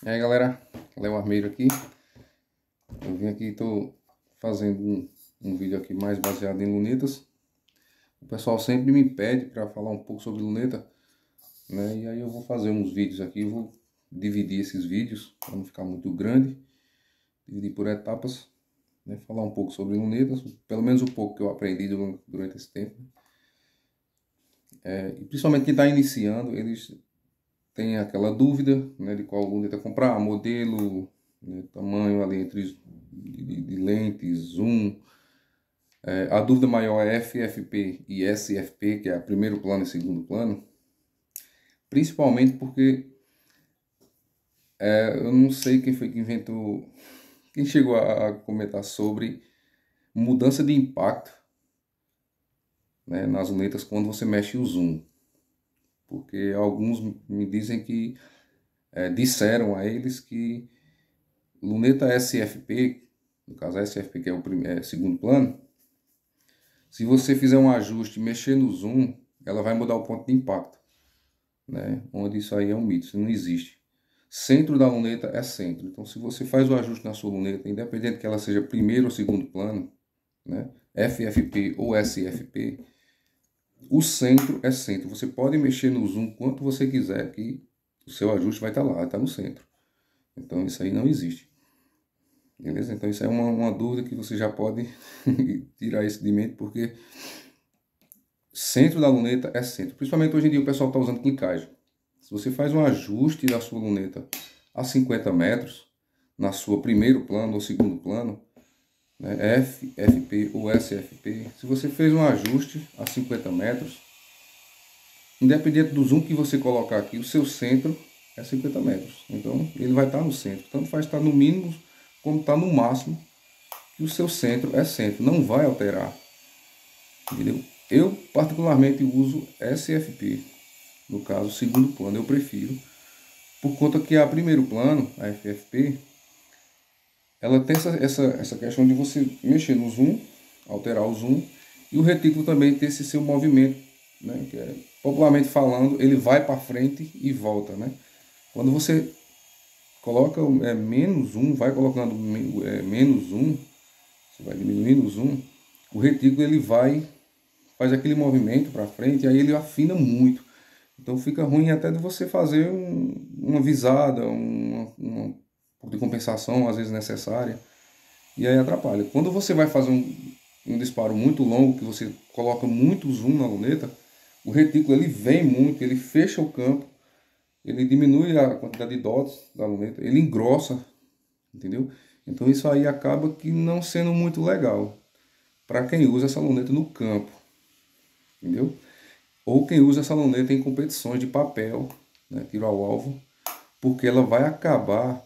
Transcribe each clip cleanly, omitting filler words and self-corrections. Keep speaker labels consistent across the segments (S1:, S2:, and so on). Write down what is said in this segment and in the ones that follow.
S1: E aí galera, Léo Armeiro aqui. Eu vim aqui, tô fazendo um vídeo aqui mais baseado em lunetas. O pessoal sempre me pede para falar um pouco sobre luneta, né? E aí eu vou fazer uns vídeos aqui, vou dividir esses vídeos para não ficar muito grande, dividir por etapas, né? Falar um pouco sobre lunetas, pelo menos o pouco que eu aprendi durante esse tempo. E principalmente quem está iniciando, eles têm aquela dúvida, né, de qual luneta comprar, modelo, né, tamanho ali de lentes, zoom. A dúvida maior é FFP e SFP, que é primeiro plano e segundo plano, principalmente porque eu não sei quem foi que inventou, quem chegou a comentar sobre mudança de impacto, né, nas lunetas quando você mexe o zoom. Porque alguns me dizem que disseram a eles que luneta SFP, no caso a SFP que é o segundo plano, se você fizer um ajuste e mexer no zoom, ela vai mudar o ponto de impacto, né? Onde isso aí é um mito, isso não existe. Centro da luneta é centro. Então, se você faz o ajuste na sua luneta, independente que ela seja primeiro ou segundo plano, né? FFP ou SFP, o centro é centro. Você pode mexer no zoom quanto você quiser, que o seu ajuste vai estar lá, vai estar no centro. Então, isso aí não existe. Beleza? Então, isso é uma dúvida que você já pode tirar isso de mente, porque centro da luneta é centro. Principalmente hoje em dia o pessoal está usando clicagem. Se você faz um ajuste da sua luneta a 50 metros, na sua primeiro plano ou segundo plano, né, FFP ou SFP, se você fez um ajuste a 50 metros, independente do zoom que você colocar aqui, o seu centro é 50 metros. Então ele vai estar no centro. Tanto faz estar no mínimo como estar no máximo, que o seu centro é centro. Não vai alterar. Entendeu? Eu particularmente uso SFP. No caso, segundo plano, eu prefiro. Por conta que a primeiro plano, a FFP, ela tem essa questão de você mexer no zoom, alterar o zoom, e o retículo também ter esse seu movimento, né? Que é, popularmente falando, ele vai para frente e volta, né? Quando você coloca menos zoom, vai colocando menos zoom, você vai diminuindo o zoom, o retículo ele faz aquele movimento para frente, e aí ele afina muito. Então fica ruim até de você fazer uma visada, uma de compensação, às vezes necessária, e aí atrapalha. Quando você vai fazer um disparo muito longo, que você coloca muito zoom na luneta, o retículo ele vem muito, ele fecha o campo, ele diminui a quantidade de dots da luneta, ele engrossa, entendeu? Então isso aí acaba que não sendo muito legal para quem usa essa luneta no campo, entendeu? Ou quem usa essa luneta em competições de papel, né, tiro ao alvo, porque ela vai acabar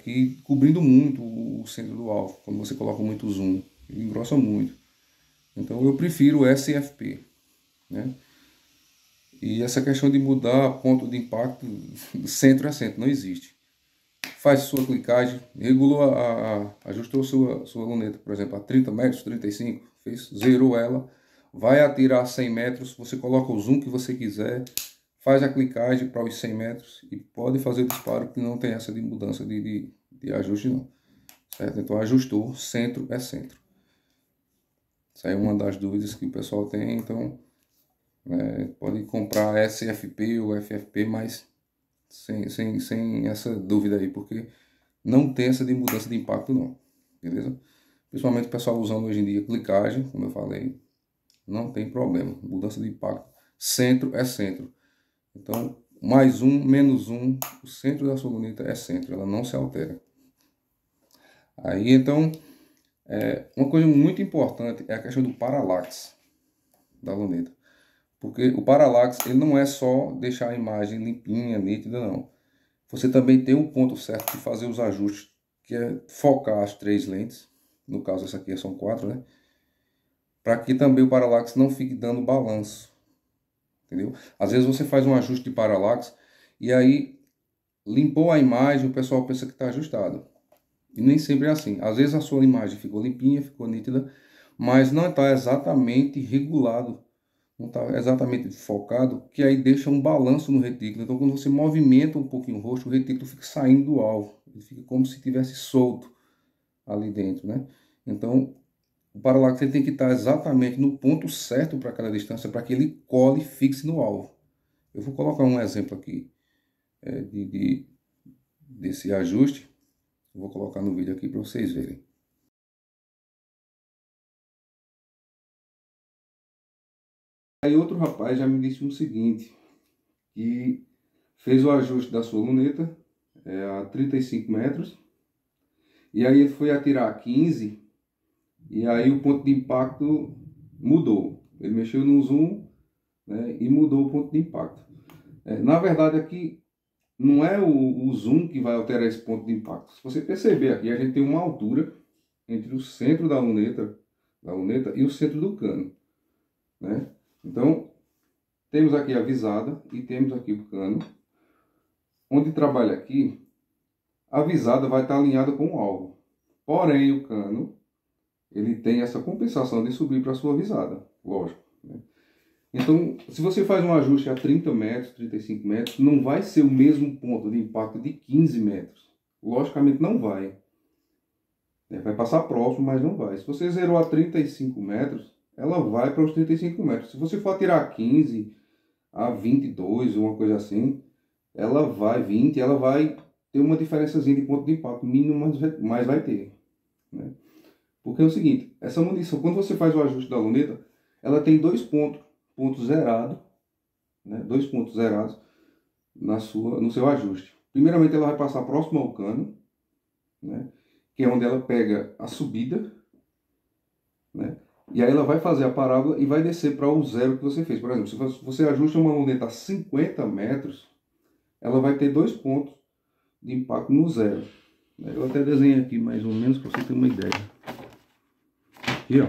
S1: que cobrindo muito o centro do alvo, quando você coloca muito zoom, ele engrossa muito. Então eu prefiro o SFP, né? E essa questão de mudar ponto de impacto centro a centro não existe. Faz sua clicagem, regulou ajustou sua luneta, por exemplo, a 30 metros, 35, fez, zerou ela, vai atirar 100 metros, você coloca o zoom que você quiser, faz a clicagem para os 100 metros e pode fazer o disparo, que não tem essa de mudança de ajuste não. Certo? Então ajustou, centro é centro. Essa é uma das dúvidas que o pessoal tem, então pode comprar SFP ou FFP, mas sem essa dúvida aí, porque não tem essa de mudança de impacto não, beleza? Principalmente o pessoal usando hoje em dia clicagem, como eu falei, não tem problema, mudança de impacto, centro é centro. Então, mais um, menos um, o centro da sua luneta é centro, ela não se altera. Aí, então, uma coisa muito importante é a questão do paralaxe da luneta. Porque o paralaxe, ele não é só deixar a imagem limpinha, nítida, não. Você também tem um ponto certo de fazer os ajustes, que é focar as 3 lentes. No caso, essa aqui são 4, né? Para que também o paralaxe não fique dando balanço. Entendeu? Às vezes você faz um ajuste de paralaxe e aí limpou a imagem, o pessoal pensa que está ajustado. E nem sempre é assim. Às vezes a sua imagem ficou limpinha, ficou nítida, mas não está exatamente regulado não está exatamente focado, que aí deixa um balanço no retículo. Então, quando você movimenta um pouquinho o rosto, o retículo fica saindo do alvo. Ele fica como se tivesse solto ali dentro, né? Então, o paralaxe ele tem que estar exatamente no ponto certo para aquela distância, para que ele cole e fixe no alvo. Eu vou colocar um exemplo aqui desse ajuste. Eu vou colocar no vídeo aqui para vocês verem. Aí outro rapaz já me disse o seguinte, que fez o ajuste da sua luneta a 35 metros, e aí ele foi atirar 15, e aí o ponto de impacto mudou. Ele mexeu no zoom, né, e mudou o ponto de impacto. Na verdade aqui não é o zoom que vai alterar esse ponto de impacto. Se você perceber aqui, a gente tem uma altura entre o centro da luneta e o centro do cano, né? Então, temos aqui a visada e temos aqui o cano. Onde trabalha aqui, a visada vai estar alinhada com o alvo. Porém, o cano, ele tem essa compensação de subir para a sua visada, lógico, né? Então, se você faz um ajuste a 30 metros, 35 metros, não vai ser o mesmo ponto de impacto de 15 metros. Logicamente não vai. Vai passar próximo, mas não vai. Se você zerou a 35 metros, ela vai para os 35 metros. Se você for tirar 15 a 22, uma coisa assim, ela vai 20, ela vai ter uma diferençazinha de ponto de impacto mínimo, mas vai ter, né? Porque é o seguinte, essa munição, quando você faz o ajuste da luneta, ela tem dois pontos zerados, né? Dois pontos zerados no seu ajuste. Primeiramente, ela vai passar próximo ao cano, né? Que é onde ela pega a subida, né? E aí ela vai fazer a parábola e vai descer para o zero que você fez. Por exemplo, se você ajusta uma luneta a 50 metros, ela vai ter dois pontos de impacto no zero. Eu até desenho aqui mais ou menos para você ter uma ideia. Aqui, ó.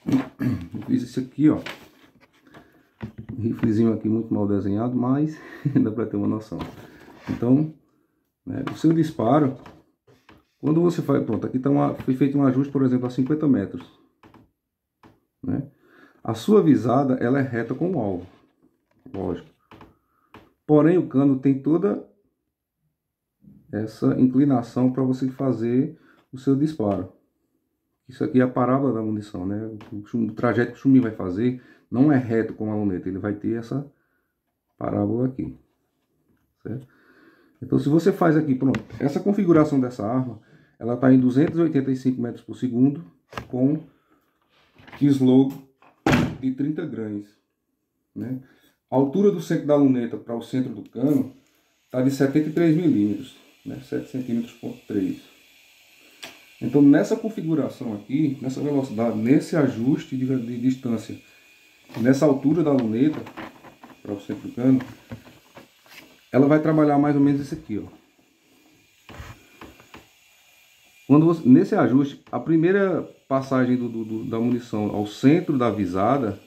S1: Eu fiz isso aqui, ó. Um riflezinho aqui muito mal desenhado, mas dá para ter uma noção. Então, né, o seu disparo, quando você faz, pronto, aqui foi feito um ajuste, por exemplo, a 50 metros, né? A sua visada, ela é reta com o alvo, lógico. Porém, o cano tem toda essa inclinação para você fazer o seu disparo. Isso aqui é a parábola da munição, né? O trajeto que o chumbinho vai fazer não é reto como a luneta, ele vai ter essa parábola aqui, certo? Então, se você faz aqui, pronto, essa configuração dessa arma, ela está em 285 metros por segundo, com slow de 30 grains, né? A altura do centro da luneta para o centro do cano está de 73 milímetros, né? 7 centímetros ponto 3. Então, nessa configuração aqui, nessa velocidade, nesse ajuste de distância, nessa altura da luneta para o centro do cano, ela vai trabalhar mais ou menos isso aqui, ó. Nesse ajuste, a primeira passagem da munição ao centro da visada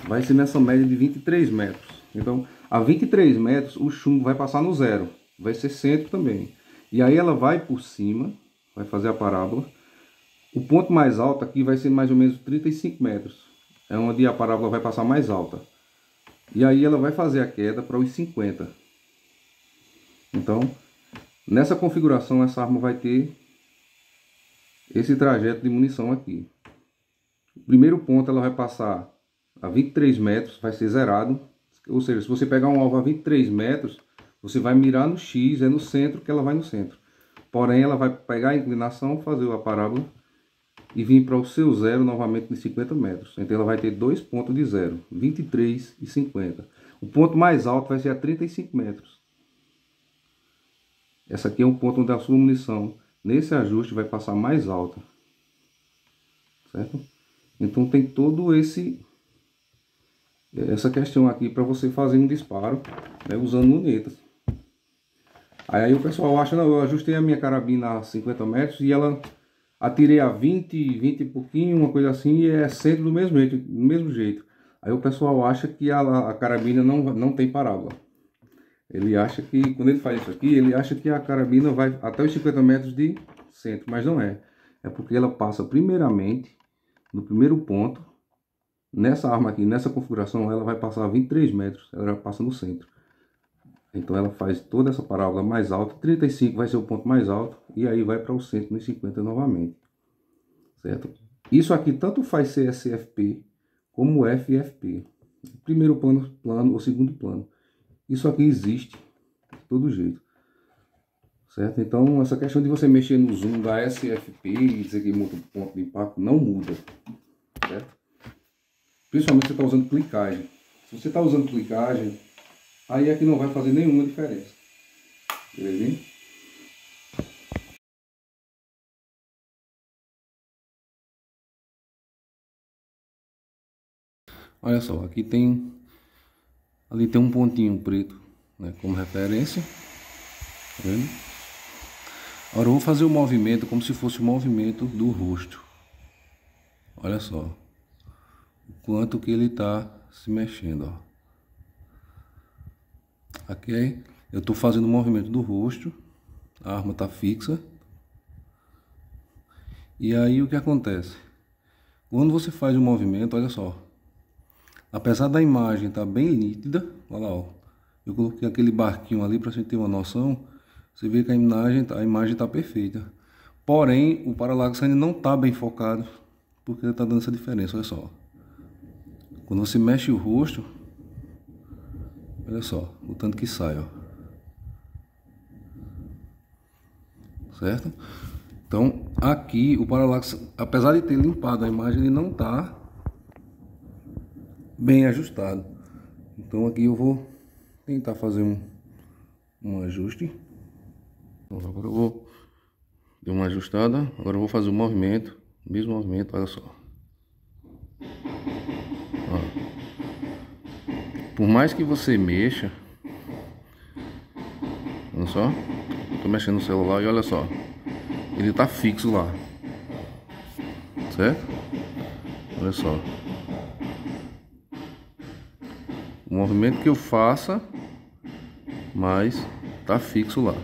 S1: vai ser nessa média de 23 metros. Então, a 23 metros, o chumbo vai passar no zero. Vai ser centro também. E aí ela vai por cima, vai fazer a parábola. O ponto mais alto aqui vai ser mais ou menos 35 metros. É onde a parábola vai passar mais alta. E aí ela vai fazer a queda para os 50. Então, nessa configuração, essa arma vai ter esse trajeto de munição aqui. O primeiro ponto ela vai passar a 23 metros, vai ser zerado. Ou seja, se você pegar um alvo a 23 metros, você vai mirar no X, é no centro que ela vai no centro. Porém, ela vai pegar a inclinação, fazer a parábola e vir para o seu zero novamente de 50 metros. Então ela vai ter dois pontos de zero, 23 e 50. O ponto mais alto vai ser a 35 metros. Essa aqui é um ponto onde a sua munição, nesse ajuste, vai passar mais alta, certo? Então tem todo essa questão aqui para você fazer um disparo, né, usando lunetas. Aí o pessoal acha, não, eu ajustei a minha carabina a 50 metros e ela atirei a 20 e pouquinho, uma coisa assim, e é sempre do mesmo jeito. Aí o pessoal acha que a carabina não tem parábola. Ele acha que, quando ele faz isso aqui, ele acha que a carabina vai até os 50 metros de centro, mas não é. É porque ela passa primeiramente no primeiro ponto, nessa arma aqui, nessa configuração, ela vai passar 23 metros, ela já passa no centro. Então ela faz toda essa parábola mais alta, 35 vai ser o ponto mais alto, e aí vai para o centro nos 50 novamente, certo? Isso aqui tanto faz ser SFP como FFP, primeiro plano ou segundo plano. Isso aqui existe de todo jeito, certo? Então essa questão de você mexer no zoom da SFP e dizer que muda o ponto de impacto não muda, certo? Principalmente se você está usando clicagem. Se você está usando clicagem, aí é que não vai fazer nenhuma diferença. Beleza? Olha só, aqui tem... Ali tem um pontinho preto, né, como referência. Tá vendo? Agora eu vou fazer o movimento como se fosse o movimento do rosto. Olha só. O quanto que ele está se mexendo, ó. Aqui eu estou fazendo o movimento do rosto. A arma está fixa. E aí o que acontece? Quando você faz o movimento, olha só. Apesar da imagem estar bem nítida, olha lá, ó. Eu coloquei aquele barquinho ali para você ter uma noção. Você vê que a imagem está perfeita. Porém, o paralaxe ainda não está bem focado, porque ele está dando essa diferença, olha só. Quando você mexe o rosto, olha só, o tanto que sai, ó. Certo? Então, aqui o paralaxe, apesar de ter limpado a imagem, ele não está bem ajustado. Então aqui eu vou tentar fazer um ajuste. Então, agora eu vou dar uma ajustada. Agora eu vou fazer o movimento, mesmo movimento, olha só. Ó. Por mais que você mexa, olha só, eu tô mexendo no celular e olha só, ele tá fixo lá, certo? Olha só, o movimento que eu faça, mas tá fixo lá.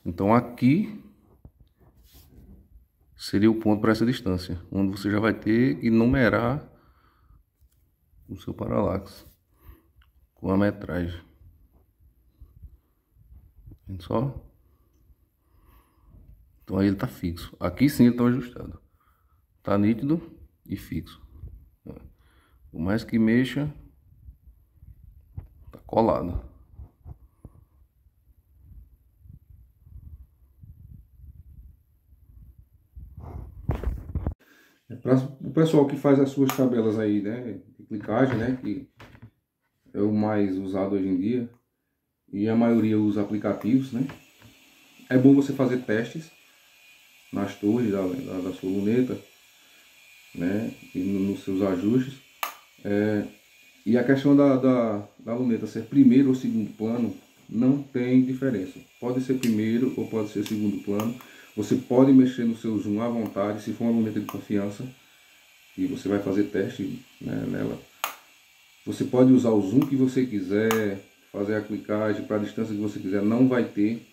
S1: Então aqui seria o ponto para essa distância, onde você já vai ter que numerar o seu paralaxe com a metragem. Vendo só? Então aí ele tá fixo. Aqui sim ele tá ajustado. Tá nítido e fixo. Por mais que mexa, tá colado. Para o pessoal que faz as suas tabelas aí, né, de clicagem, né, que é o mais usado hoje em dia, e a maioria usa aplicativos, né, é bom você fazer testes nas torres da sua luneta, né, e nos seus ajustes. E a questão da luneta ser primeiro ou segundo plano não tem diferença. Pode ser primeiro ou pode ser segundo plano. Você pode mexer no seu zoom à vontade, se for uma luneta de confiança, e você vai fazer teste, né, nela. Você pode usar o zoom que você quiser, fazer a clicagem para a distância que você quiser. Não vai ter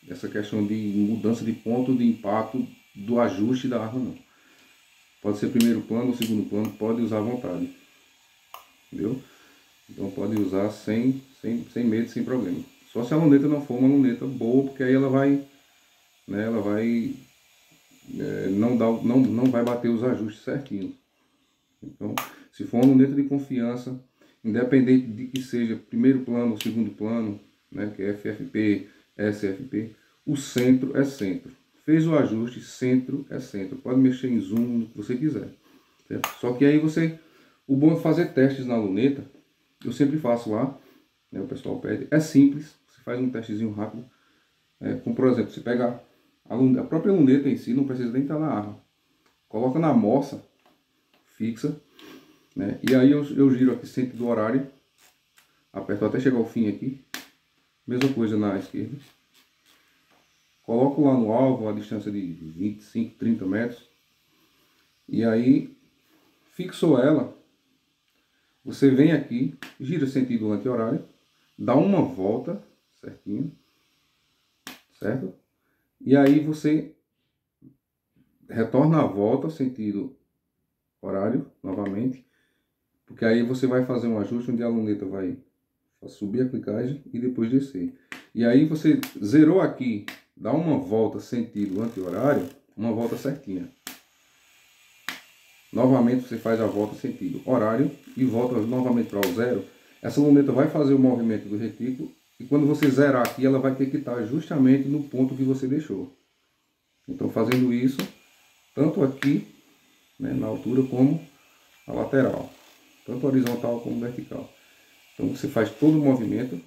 S1: essa questão de mudança de ponto de impacto do ajuste da arma, não. Pode ser primeiro plano ou segundo plano, pode usar à vontade. Entendeu? Então pode usar sem medo, sem problema. Só se a luneta não for uma luneta boa, porque aí ela vai, né, não vai bater os ajustes certinhos. Então, se for uma luneta de confiança, independente de que seja primeiro plano ou segundo plano, né, que é FFP, SFP, o centro é centro. Fez o ajuste, centro é centro. Pode mexer em zoom, no que você quiser. Certo? Só que aí o bom é fazer testes na luneta. Eu sempre faço lá, né, o pessoal pede. É simples, você faz um testezinho rápido. Como por exemplo, você pega a própria luneta em si, não precisa nem estar na arma. Coloca na moça fixa, né? E aí eu giro aqui sentido horário, aperto até chegar ao fim aqui, mesma coisa na esquerda, coloco lá no alvo a distância de 25, 30 metros, e aí fixou ela, você vem aqui, gira sentido anti-horário, dá uma volta certinho, certo? E aí você retorna a volta sentido horário novamente, Porque aí você vai fazer um ajuste onde a luneta vai subir a clicagem e depois descer. E aí você zerou aqui, dá uma volta sentido anti-horário, uma volta certinha. Novamente você faz a volta sentido horário e volta novamente para o zero. Essa luneta vai fazer o movimento do retículo e quando você zerar aqui, ela vai ter que estar justamente no ponto que você deixou. Então fazendo isso, tanto aqui, né, na altura, como a lateral. Tanto horizontal como vertical. Então você faz todo o movimento,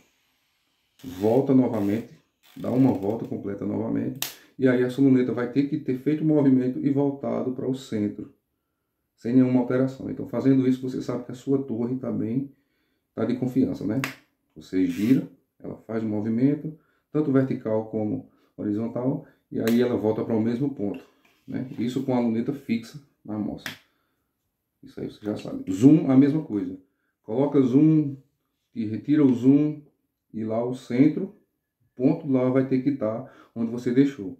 S1: volta novamente, dá uma volta completa novamente, e aí a sua luneta vai ter que ter feito o movimento e voltado para o centro, sem nenhuma alteração. Então fazendo isso, você sabe que a sua torre também está de confiança, né? Você gira, ela faz o movimento, tanto vertical como horizontal, e aí ela volta para o mesmo ponto, né? Isso com a luneta fixa na amostra. Isso aí você já sabe. Zoom, a mesma coisa. Coloca zoom e retira o zoom e lá o centro, o ponto lá vai ter que estar onde você deixou,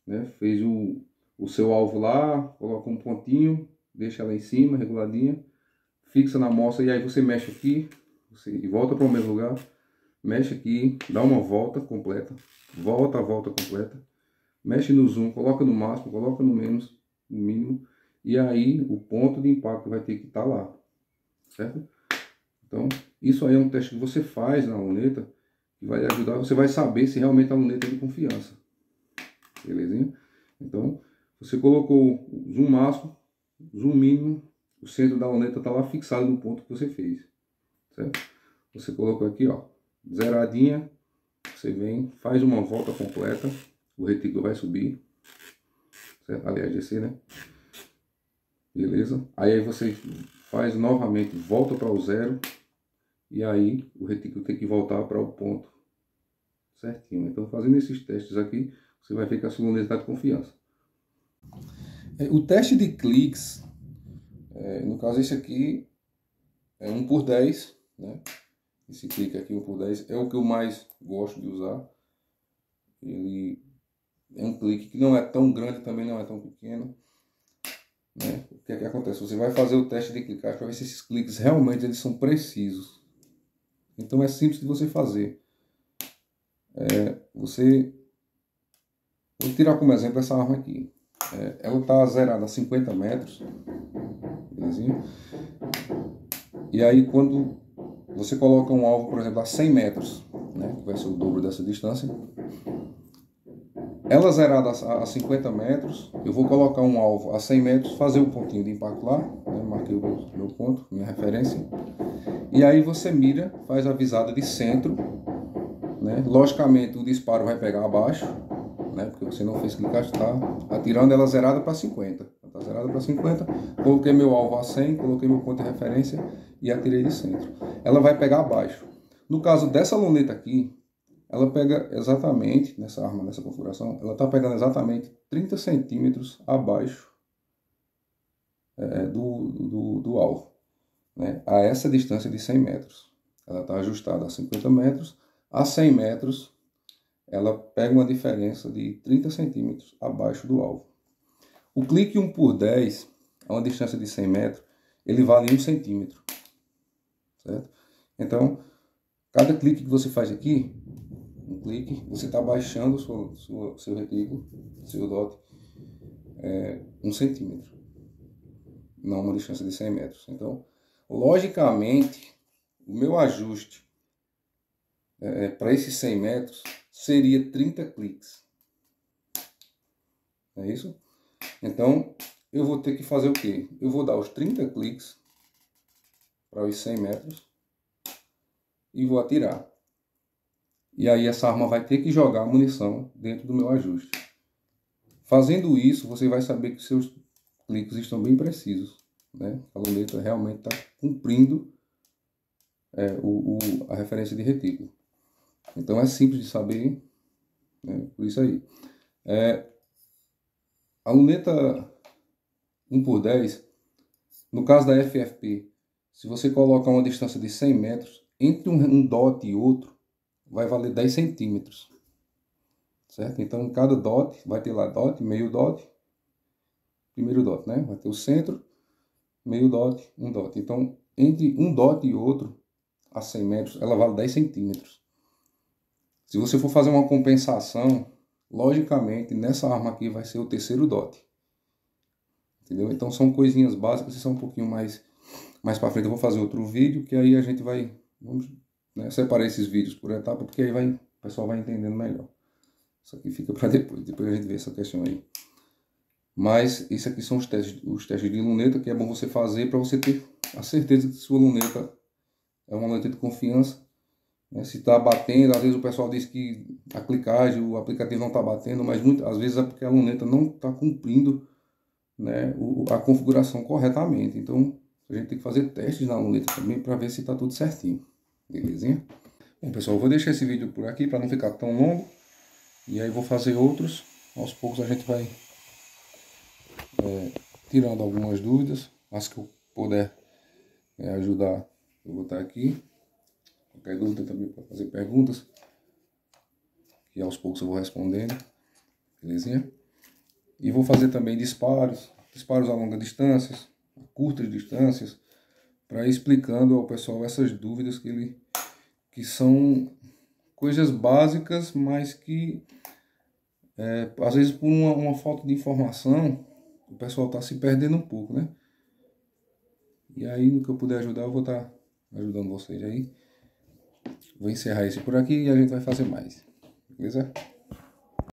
S1: né? Fez o seu alvo lá, coloca um pontinho, deixa ela em cima, reguladinha, fixa na amostra e aí você mexe aqui, e volta para o mesmo lugar, mexe aqui, dá uma volta completa, volta a volta completa, mexe no zoom, coloca no máximo, coloca no menos, no mínimo, e aí o ponto de impacto vai ter que estar lá, certo? Então, isso aí é um teste que você faz na luneta, que vai ajudar, você vai saber se realmente a luneta é de confiança, belezinha? Então, você colocou o zoom máximo, zoom mínimo, o centro da luneta está lá fixado no ponto que você fez, certo? Você colocou aqui, ó, zeradinha, você vem, faz uma volta completa, o retículo vai subir, certo? Aliás, descer, né? Beleza? Aí você faz novamente, volta para o zero, e aí o retículo tem que voltar para o ponto certinho. Então, fazendo esses testes aqui, você vai ver que a sua luneta está de confiança. O teste de cliques, no caso esse aqui, é 1×10, né? Esse clique aqui 1×10 é o que eu mais gosto de usar. Ele é um clique que não é tão grande, também não é tão pequeno, né? O que é que acontece? Você vai fazer o teste de clicagem para ver se esses cliques realmente eles são precisos. Então é simples de você fazer. Vou tirar como exemplo essa arma aqui. Ela está zerada a 50 metros. Belezinha? E aí quando você coloca um alvo, por exemplo, a 100 metros, né, que vai ser o dobro dessa distância, ela zerada a 50 metros, eu vou colocar um alvo a 100 metros, fazer o pontinho de impacto lá, né, marquei o meu ponto, minha referência, e aí você mira, faz a visada de centro, né, logicamente o disparo vai pegar abaixo, né, porque você não fez clicar, está atirando ela zerada para 50, está zerada para 50, coloquei meu alvo a 100, coloquei meu ponto de referência e atirei de centro. Ela vai pegar abaixo. No caso dessa luneta aqui, ela pega exatamente, nessa arma, nessa configuração, ela está pegando exatamente 30 centímetros abaixo do alvo, né, a essa distância de 100 metros. Ela está ajustada a 50 metros, a 100 metros ela pega uma diferença de 30 centímetros abaixo do alvo. O clique 1×10, a uma distância de 100 metros, ele vale 1 centímetro, certo? Então, cada clique que você faz aqui, um clique, você está baixando seu retículo, seu dot, 1 centímetro, não uma distância de 100 metros. Então, logicamente, o meu ajuste para esses 100 metros seria 30 cliques. É isso? Então, eu vou ter que fazer o quê? Eu vou dar os 30 cliques para os 100 metros e vou atirar. E aí essa arma vai ter que jogar a munição dentro do meu ajuste. Fazendo isso, você vai saber que seus cliques estão bem precisos, né? A luneta realmente está cumprindo a referência de retículo. Então é simples de saber, né? Por isso aí. A luneta 1×10, no caso da FFP, se você colocar uma distância de 100 metros, entre um dot e outro, vai valer 10 centímetros. Certo? Então, em cada dot, vai ter lá dot, meio dot, primeiro dot, né? Vai ter o centro, meio dot, um dot. Então, entre um dot e outro, a 100 metros, ela vale 10 centímetros. Se você for fazer uma compensação, logicamente, nessa arma aqui vai ser o terceiro dot. Entendeu? Então são coisinhas básicas, se são um pouquinho mais para frente eu vou fazer outro vídeo, que aí a gente vai, vamos, né, separar esses vídeos por etapa, porque aí o pessoal vai entendendo melhor. Isso aqui fica para depois a gente vê essa questão aí. Mas isso aqui são os testes de luneta, que é bom você fazer para você ter a certeza que sua luneta é uma luneta de confiança. Né? Se está batendo, às vezes o pessoal diz que a clicagem, o aplicativo não está batendo, mas às vezes é porque a luneta não está cumprindo, né, a configuração corretamente. Então a gente tem que fazer testes na luneta também para ver se está tudo certinho. Belezinha? Bom, pessoal, eu vou deixar esse vídeo por aqui para não ficar tão longo. E aí vou fazer outros. Aos poucos a gente vai tirando algumas dúvidas. As que eu puder ajudar, eu vou estar aqui. Qualquer dúvida também para fazer perguntas. E aos poucos eu vou respondendo. Belezinha? E vou fazer também disparos a longas distâncias, a curtas distâncias, para ir explicando ao pessoal essas dúvidas que são coisas básicas, mas que às vezes por uma falta de informação o pessoal está se perdendo um pouco, né? E aí no que eu puder ajudar eu vou estar ajudando vocês aí. Vou encerrar esse por aqui e a gente vai fazer mais, beleza?